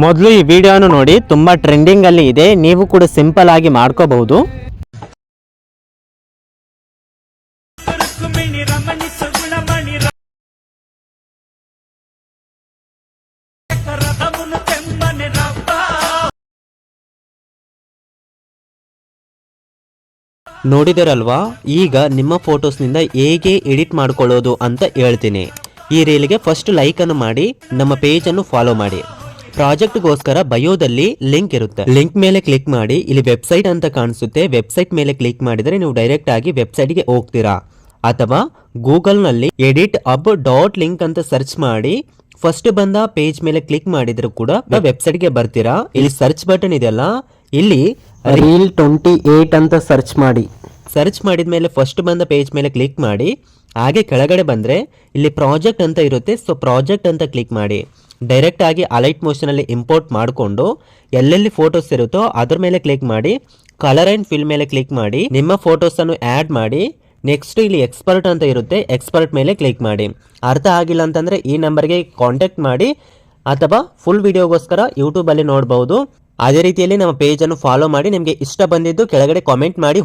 ಮೊದಲು ಈ ವಿಡಿಯೋನ ನೋಡಿ, ತುಂಬಾ ಟ್ರೆಂಡಿಂಗ್ ಅಲ್ಲಿ ಇದೆ. ನೀವು ಕೂಡ ಸಿಂಪಲ್ ಆಗಿ ಮಾಡ್ಕೋಬಹುದು. ನೋಡಿದಿರಲ್ವಾ, ಈಗ ನಿಮ್ಮ ಫೋಟೋಸ್ನಿಂದ ಹೇಗೆ ಎಡಿಟ್ ಮಾಡ್ಕೊಳ್ಳೋದು ಅಂತ ಹೇಳ್ತೀನಿ. ಈ ರೀಲ್ಗೆ ಫಸ್ಟ್ ಲೈಕ್ ಅನ್ನು ಮಾಡಿ, ನಮ್ಮ ಪೇಜ್ ಅನ್ನು ಫಾಲೋ ಮಾಡಿ. ಪ್ರಾಜೆಕ್ಟ್ಗೋಸ್ಕರ ಬಯೋದಲ್ಲಿ ಲಿಂಕ್ ಇರುತ್ತೆ, ಲಿಂಕ್ ಮೇಲೆ ಕ್ಲಿಕ್ ಮಾಡಿ. ಇಲ್ಲಿ ವೆಬ್ಸೈಟ್ ಅಂತ ಕಾಣಿಸುತ್ತೆ, ವೆಬ್ಸೈಟ್ ಮೇಲೆ ಕ್ಲಿಕ್ ಮಾಡಿದರೆ ನೀವು ಡೈರೆಕ್ಟ್ ಆಗಿ ವೆಬ್ಸೈಟ್ಗೆ ಹೋಗ್ತೀರಾ. ಅಥವಾ ಗೂಗಲ್ ನಲ್ಲಿ ಎಡಿಟ್ ಅಬ್ ಡಾಟ್ ಲಿಂಕ್ ಅಂತ ಸರ್ಚ್ ಮಾಡಿ ಫಸ್ಟ್ ಬಂದ ಪೇಜ್ ಮೇಲೆ ಕ್ಲಿಕ್ ಮಾಡಿದ್ರು ಕೂಡ ವೆಬ್ಸೈಟ್ಗೆ ಬರ್ತೀರಾ. ಇಲ್ಲಿ ಸರ್ಚ್ ಬಟನ್ ಇದೆಯಲ್ಲ, ಇಲ್ಲಿ ರೀಲ್ 28 ಅಂತ ಸರ್ಚ್ ಮಾಡಿ. ಸರ್ಚ್ ಮಾಡಿದ ಮೇಲೆ ಫಸ್ಟ್ ಬಂದ ಪೇಜ್ ಮೇಲೆ ಕ್ಲಿಕ್ ಮಾಡಿ. ಹಾಗೆ ಕೆಳಗಡೆ ಬಂದ್ರೆ ಇಲ್ಲಿ ಪ್ರಾಜೆಕ್ಟ್ ಅಂತ ಇರುತ್ತೆ, ಸೊ ಪ್ರಾಜೆಕ್ಟ್ ಅಂತ ಕ್ಲಿಕ್ ಮಾಡಿ. ಡೈರೆಕ್ಟ್ ಆಗಿ ಅಲೈಟ್ ಮೋಷನ್ ಅಲ್ಲಿ ಇಂಪೋರ್ಟ್ ಮಾಡಿಕೊಂಡು ಎಲ್ಲೆಲ್ಲಿ ಫೋಟೋಸ್ ಇರುತ್ತೋ ಅದ್ರ ಮೇಲೆ ಕ್ಲಿಕ್ ಮಾಡಿ. ಕಲರ್ ಅಂಡ್ ಫಿಲ್ ಮೇಲೆ ಕ್ಲಿಕ್ ಮಾಡಿ, ನಿಮ್ಮ ಫೋಟೋಸ್ ಅನ್ನು ಆಡ್ ಮಾಡಿ. ನೆಕ್ಸ್ಟ್ ಇಲ್ಲಿ ಎಕ್ಸ್ಪರ್ಟ್ ಅಂತ ಇರುತ್ತೆ, ಎಕ್ಸ್ಪರ್ಟ್ ಮೇಲೆ ಕ್ಲಿಕ್ ಮಾಡಿ. ಅರ್ಥ ಆಗಿಲ್ಲ ಅಂತಂದ್ರೆ ಈ ನಂಬರ್ಗೆ ಕಾಂಟ್ಯಾಕ್ಟ್ ಮಾಡಿ, ಅಥವಾ ಫುಲ್ ವಿಡಿಯೋಗೋಸ್ಕರ ಯೂಟ್ಯೂಬ್ ಅಲ್ಲಿ ನೋಡಬಹುದು. ಅದೇ ರೀತಿಯಲ್ಲಿ ನಮ್ಮ ಪೇಜ್ ಅನ್ನು ಫಾಲೋ ಮಾಡಿ. ನಿಮಗೆ ಇಷ್ಟ ಬಂದಿದ್ದು ಕೆಳಗಡೆ ಕಾಮೆಂಟ್ ಮಾಡಿ.